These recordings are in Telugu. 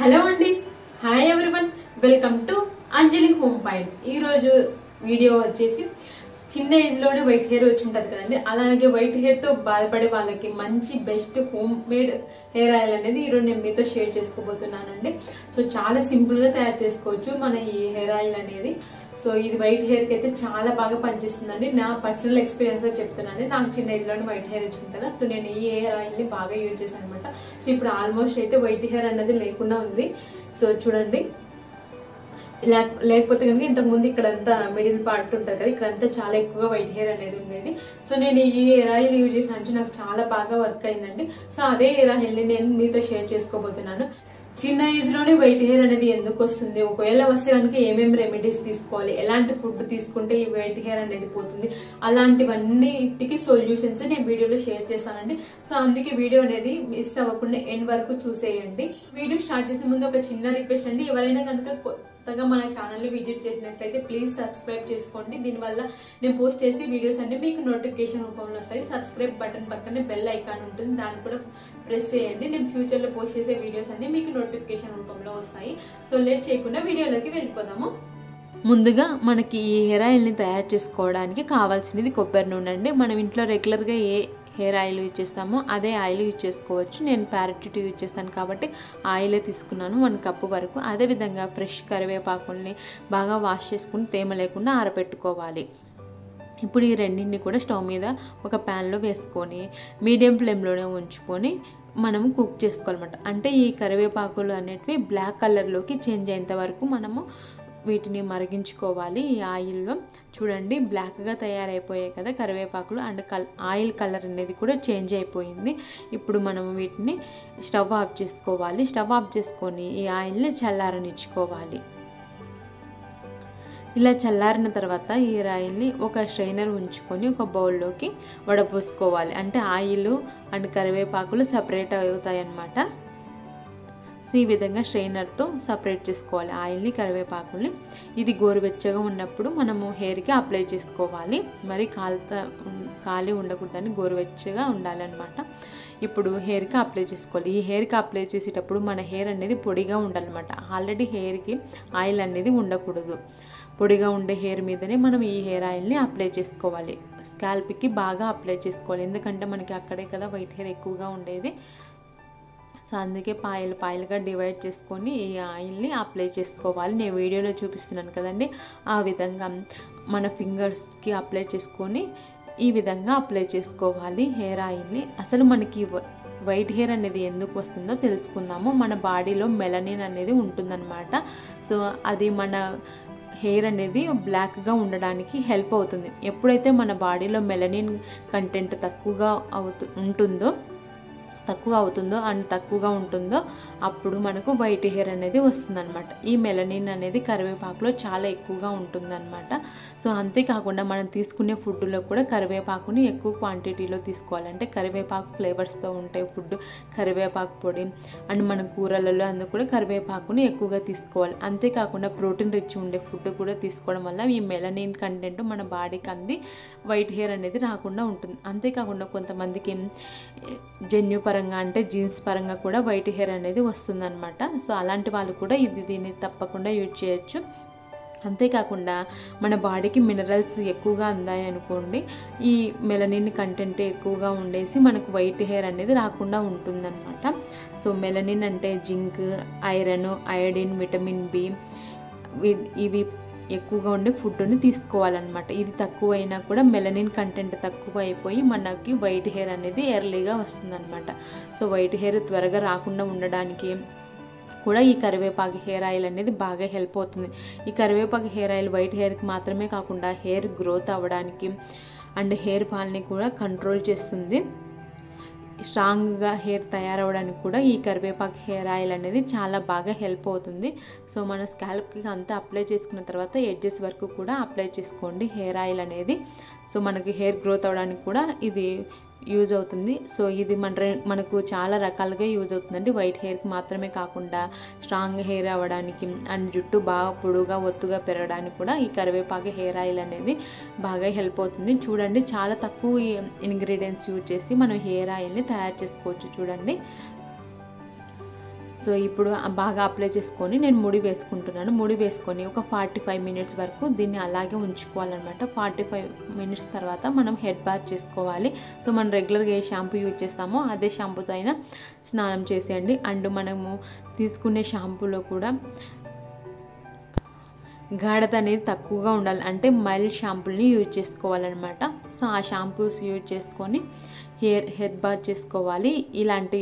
హలో అండి, hi everyone, welcome to Anjali home point. ఈ రోజు వీడియో వచ్చేసి చిన్న ఏజ్ లోనే వైట్ హెయిర్ వచ్చి ఉంటది కదండి, అలాగే వైట్ హెయిర్ తో బాధపడే వాళ్ళకి మంచి best home made hair oil అనేది ఈరోజు నేను మీతో షేర్ చేసుకోబోతున్నానండి. సో చాలా సింపుల్ గా తయారు చేసుకోవచ్చు మన ఈ హెయిర్ ఆయిల్ అనేది. సో ఇది వైట్ హెయిర్ కి అయితే చాలా బాగా పనిచేస్తుందండి. నా పర్సనల్ ఎక్స్పీరియన్స్ తో చెప్తున్నాను. నాకు చిన్న ఏజ్ లోనే వైట్ హెయిర్ వచ్చింది కదా, సో నేను ఈ హెయిర్ ఆయిల్ ని బాగా యూజ్ చేశాను అనమాట. సో ఇప్పుడు ఆల్మోస్ట్ అయితే వైట్ హెయిర్ అనేది లేకుండా ఉంది. సో చూడండి, లేకపోతే కనుక ఇంతకు ముందు ఇక్కడంతా మిడిల్ పార్ట్ ఉంటుంది కదా, ఇక్కడంతా చాలా ఎక్కువగా వైట్ హెయిర్ అనేది ఉండేది. సో నేను ఈ హెయిర్ ఆయిల్ యూజ్ చేసిన నాకు చాలా బాగా వర్క్ అయిందండి. సో అదే హెయిర్ ఆయిల్ ని నేను మీతో షేర్ చేసుకోబోతున్నాను. చిన్న ఏజ్ లోనే వైట్ హెయిర్ అనేది ఎందుకు వస్తుంది, ఒకవేళ వస్తే కనుక ఏమేమి రెమెడీస్ తీసుకోవాలి, ఎలాంటి ఫుడ్ తీసుకుంటే ఈ వైట్ హెయిర్ అనేది పోతుంది, అలాంటివన్నిటికి సొల్యూషన్స్ నేను వీడియోలో షేర్ చేస్తానండి. సో అందుకే వీడియో అనేది మిస్ అవ్వకుండా ఎండ్ వరకు చూసేయండి. వీడియో స్టార్ట్ చేసే ముందు ఒక చిన్న రిక్వెస్ట్ అండి, ఎవరైనా కనుక కొత్తగా మన ఛానల్ ని విజిట్ చేసినట్లయితే ప్లీజ్ సబ్స్క్రైబ్ చేసుకోండి. దీనివల్ల నేను పోస్ట్ చేసే వీడియోస్ అన్ని మీకు నోటిఫికేషన్ రూపంలో వస్తాయి. సబ్స్క్రైబ్ బటన్ పక్కనే బెల్ ఐకాన్ ఉంటుంది, దాన్ని కూడా ప్రెస్ చేయండి. నేను ఫ్యూచర్ లో పోస్ట్ చేసే వీడియోస్ అన్ని మీకు నోటిఫికేషన్ రూపంలో వస్తాయి. సో లేట్ చేయకుండా వీడియోలోకి వెళ్ళిపోదాము. ముందుగా మనకి ఈ హెయిర్ ఆయిల్ ని తయారు చేసుకోవడానికి కావాల్సినది కొబ్బరి నూనె అండి. మనం ఇంట్లో రెగ్యులర్ గా ఏ హెయిర్ ఆయిల్ యూజ్ చేస్తామో అదే ఆయిల్ యూజ్ చేసుకోవచ్చు. నేను ప్యారట్యూట్ యూజ్ చేస్తాను కాబట్టి ఆయిలే తీసుకున్నాను 1 కప్పు వరకు. అదేవిధంగా ఫ్రెష్ కరివేపాకుల్ని బాగా వాష్ చేసుకుని తేమ లేకుండా ఆరబెట్టుకోవాలి. ఇప్పుడు ఈ రెండింటిని కూడా స్టవ్ మీద ఒక ప్యాన్లో వేసుకొని మీడియం ఫ్లేమ్లోనే ఉంచుకొని మనము కుక్ చేసుకోవాలన్నమాట. అంటే ఈ కరివేపాకులు అనేటివి బ్లాక్ కలర్లోకి చేంజ్ అయ్యేంత వరకు మనము వీటిని మరిగించుకోవాలి. ఈ ఆయిల్లో చూడండి, బ్లాక్గా తయారైపోయాయి కదా కరివేపాకులు, అండ్ ఆయిల్ కలర్ అనేది కూడా చేంజ్ అయిపోయింది. ఇప్పుడు మనం వీటిని స్టవ్ ఆఫ్ చేసుకోవాలి. స్టవ్ ఆఫ్ చేసుకొని ఈ ఆయిల్ని చల్లారనిచ్చుకోవాలి. ఇలా చల్లారిన తర్వాత ఈ ఆయిల్ని ఒక స్ట్రైనర్ ఉంచుకొని ఒక బౌల్లోకి వడపోసుకోవాలి. అంటే ఆయిల్ అండ్ కరివేపాకులు సపరేట్ అవుతాయి అన్నమాట. సో ఈ విధంగా స్ట్రైనర్తో సపరేట్ చేసుకోవాలి ఆయిల్ని, కరివేపాకుల్ని. ఇది గోరువెచ్చగా ఉన్నప్పుడు మనము హెయిర్కి అప్లై చేసుకోవాలి. మరి ఖాళీ ఉండకూడదని గోరువెచ్చగా ఉండాలన్నమాట. ఇప్పుడు హెయిర్కి అప్లై చేసుకోవాలి. ఈ హెయిర్కి అప్లై చేసేటప్పుడు మన హెయిర్ అనేది పొడిగా ఉండాలన్నమాట. ఆల్రెడీ హెయిర్కి ఆయిల్ అనేది ఉండకూడదు. పొడిగా ఉండే హెయిర్ మీదనే మనం ఈ హెయిర్ ఆయిల్ని అప్లై చేసుకోవాలి. స్కాల్ప్కి బాగా అప్లై చేసుకోవాలి, ఎందుకంటే మనకి అక్కడే కదా వైట్ హెయిర్ ఎక్కువగా ఉండేది. సో అందుకే పాయలుగా డివైడ్ చేసుకొని ఈ ఆయిల్ని అప్లై చేసుకోవాలి. నేను వీడియోలో చూపిస్తున్నాను కదండి, ఆ విధంగా మన ఫింగర్స్కి అప్లై చేసుకొని ఈ విధంగా అప్లై చేసుకోవాలి హెయిర్ ఆయిల్ని. అసలు మనకి వైట్ హెయిర్ అనేది ఎందుకు వస్తుందో తెలుసుకుందాము. మన బాడీలో మెలనిన్ అనేది ఉంటుందన్నమాట. సో అది మన హెయిర్ అనేది బ్లాక్గా ఉండడానికి హెల్ప్ అవుతుంది. ఎప్పుడైతే మన బాడీలో మెలనిన్ కంటెంట్ తక్కువగా ఉంటుందో అప్పుడు మనకు వైట్ హెయిర్ అనేది వస్తుందన్నమాట. ఈ మెలనిన్ అనేది కరివేపాకులో చాలా ఎక్కువగా ఉంటుందన్నమాట. సో అంతేకాకుండా మనం తీసుకునే ఫుడ్లో కూడా కరివేపాకుని ఎక్కువ క్వాంటిటీలో తీసుకోవాలి. అంటే కరివేపాకు ఫ్లేవర్స్తో ఉంటాయి ఫుడ్, కరివేపాకు పొడి, అండ్ మన కూరలలో అందుకు కూడా కరివేపాకుని ఎక్కువగా తీసుకోవాలి. అంతేకాకుండా ప్రోటీన్ రిచ్ ఉండే ఫుడ్ కూడా తీసుకోవడం వల్ల ఈ మెలనిన్ కంటెంట్ మన బాడీకి అంది వైట్ హెయిర్ అనేది రాకుండా ఉంటుంది. అంతేకాకుండా కొంతమందికి జన్యుపరంగా అంటే జీన్స్ పరంగా కూడా వైట్ హెయిర్ అనేది వస్తుందన్నమాట. సో అలాంటి వాళ్ళు కూడా దీన్ని తప్పకుండా యూజ్ చేయొచ్చు. అంతేకాకుండా మన బాడీకి మినరల్స్ ఎక్కువగా అందాయి అనుకోండి, ఈ మెలనిన్ కంటెంట్ ఎక్కువగా ఉండేసి మనకు వైట్ హెయిర్ అనేది రాకుండా ఉంటుందన్నమాట. సో మెలనిన్ అంటే zinc, iron, iodine, vitamin B, ఇవి ఎక్కువగా ఉండే ఫుడ్ని తీసుకోవాలన్నమాట. ఇది తక్కువైనా కూడా మెలనిన్ కంటెంట్ తక్కువ అయిపోయి మనకి వైట్ హెయిర్ అనేది ఎర్లీగా వస్తుందన్నమాట. సో వైట్ హెయిర్ త్వరగా రాకుండా ఉండడానికి కూడా ఈ కరివేపాకు హెయిర్ ఆయిల్ అనేది బాగా హెల్ప్ అవుతుంది. ఈ కరివేపాకు హెయిర్ ఆయిల్ వైట్ హెయిర్కి మాత్రమే కాకుండా హెయిర్ గ్రోత్ అవ్వడానికి అండ్ హెయిర్ ఫాల్ని కూడా కంట్రోల్ చేస్తుంది. స్ట్రాంగ్గా హెయిర్ తయారవడానికి కూడా ఈ కరివేపాకు హెయిర్ ఆయిల్ అనేది చాలా బాగా హెల్ప్ అవుతుంది. సో మన స్కాల్ప్కి అంతా అప్లై చేసుకున్న తర్వాత ఎడ్జెస్ వరకు కూడా అప్లై చేసుకోండి హెయిర్ ఆయిల్ అనేది. సో మనకి హెయిర్ గ్రోత్ అవ్వడానికి కూడా ఇది యూజ్ అవుతుంది. సో ఇది మనకు చాలా రకాలుగా యూజ్ అవుతుందండి. వైట్ హెయిర్కి మాత్రమే కాకుండా స్ట్రాంగ్ హెయిర్ అవ్వడానికి అండ్ జుట్టు బాగా పొడుగా ఒత్తుగా పెరగడానికి కూడా ఈ కరివేపాకు హెయిర్ ఆయిల్ అనేది బాగా హెల్ప్ అవుతుంది. చూడండి, చాలా తక్కువ ఇంగ్రీడియంట్స్ యూజ్ చేసి మనం హెయిర్ ఆయిల్ని తయారు చేసుకోవచ్చు. చూడండి, సో ఇప్పుడు బాగా అప్లై చేసుకొని నేను ముడి వేసుకుంటున్నాను. ముడి వేసుకొని ఒక 45 మినిట్స్ వరకు దీన్ని అలాగే ఉంచుకోవాలన్నమాట. 45 మినిట్స్ తర్వాత మనం హెడ్ బాత్ చేసుకోవాలి. సో మనం రెగ్యులర్గా ఏ షాంపూ యూజ్ చేస్తామో అదే షాంపూతో అయినా స్నానం చేసేయండి. అండ్ మనము తీసుకునే షాంపూలో కూడా గాఢత అనేది తక్కువగా ఉండాలి, అంటే మైల్డ్ షాంపూని యూజ్ చేసుకోవాలన్నమాట. సో ఆ షాంపూస్ యూజ్ చేసుకొని హెడ్ బాత్ చేసుకోవాలి. ఇలాంటి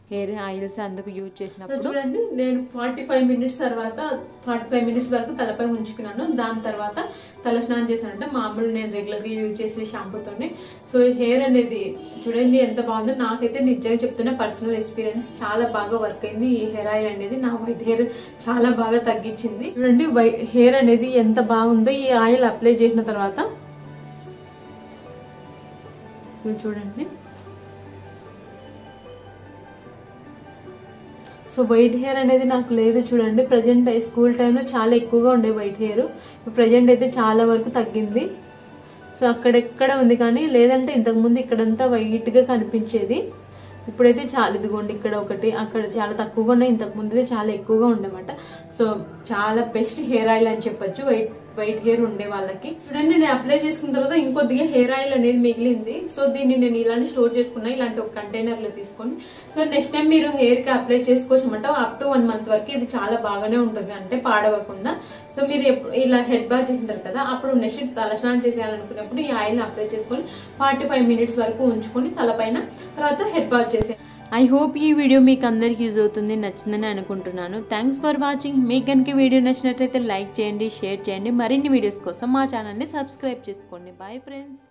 హెయిర్ ఆయిల్స్ అందుకు యూజ్ చేసినప్పుడు చూడండి, నేను 45 మినిట్స్ వరకు తలపై ఉంచుకున్నాను. దాని తర్వాత తల స్నానం చేశానంటే మామూలు నేను రెగ్యులర్గా యూజ్ చేసే షాంపూతోనే. సో హెయిర్ అనేది చూడండి ఎంత బాగుందో. నాకైతే నిజంగా చెప్తున్నా, పర్సనల్ ఎక్స్పీరియన్స్ చాలా బాగా వర్క్ అయింది. ఈ హెయిర్ ఆయిల్ అనేది నా వైట్ హెయిర్ చాలా బాగా తగ్గించింది. చూడండి హెయిర్ అనేది ఎంత బాగుందో ఈ ఆయిల్ అప్లై చేసిన తర్వాత. చూడండి, సో వైట్ హెయిర్ అనేది నాకు లేదు. చూడండి, ప్రజెంట్ స్కూల్ టైంలో చాలా ఎక్కువగా ఉండే వైట్ హెయిర్, ప్రజెంట్ అయితే చాలా వరకు తగ్గింది. సో అక్కడెక్కడ ఉంది, కానీ లేదంటే ఇంతకుముందు ఇక్కడంతా వైట్గా కనిపించేది. ఇప్పుడైతే చాలా, ఇదిగోండి ఇక్కడ ఒకటి, అక్కడ చాలా తక్కువగా ఉన్నాయి. ఇంతకుముందు అయితే చాలా ఎక్కువగా ఉండేమాట. సో చాలా బెస్ట్ హెయిర్ ఆయిల్ అని చెప్పొచ్చు వైట్ హెయిర్ ఉండే వాళ్ళకి. చూడండి, నేను అప్లై చేసుకున్న తర్వాత ఇంకొద్దిగా హెయిర్ ఆయిల్ అనేది మిగిలింది. సో దీన్ని నేను ఇలానే స్టోర్ చేసుకున్నా, ఇలాంటి ఒక కంటైనర్ లో తీసుకొని. సో నెక్స్ట్ టైం మీరు హెయిర్ కి అప్లై చేసుకోవచ్చు అనమాట. అప్ టు 1 మంత్ వరకు ఇది చాలా బాగానే ఉంటుంది, అంటే పాడవకుండా. సో మీరు ఇలా హెడ్ బాత్ చేసింటారు కదా, అప్పుడు నెక్స్ట్ తలస్నానం చేసేయాలనుకున్నప్పుడు ఈ ఆయిల్ అప్లై చేసుకొని 45 మినిట్స్ వరకు ఉంచుకొని తలపైన, తర్వాత హెడ్ బాత్ చేసే. ఐ హోప్ ఈ వీడియో మీకు అందరికి యూజ్ అవుతుంది, నచ్చిందని అనుకుంటున్నాను. Thanks for watching. మీకు కనుక వీడియో నచ్చినట్లయితే లైక్ చేయండి, షేర్ చేయండి. మరిన్ని వీడియోస్ కోసం మా ఛానల్ని సబ్స్క్రైబ్ చేసుకోండి. Bye friends.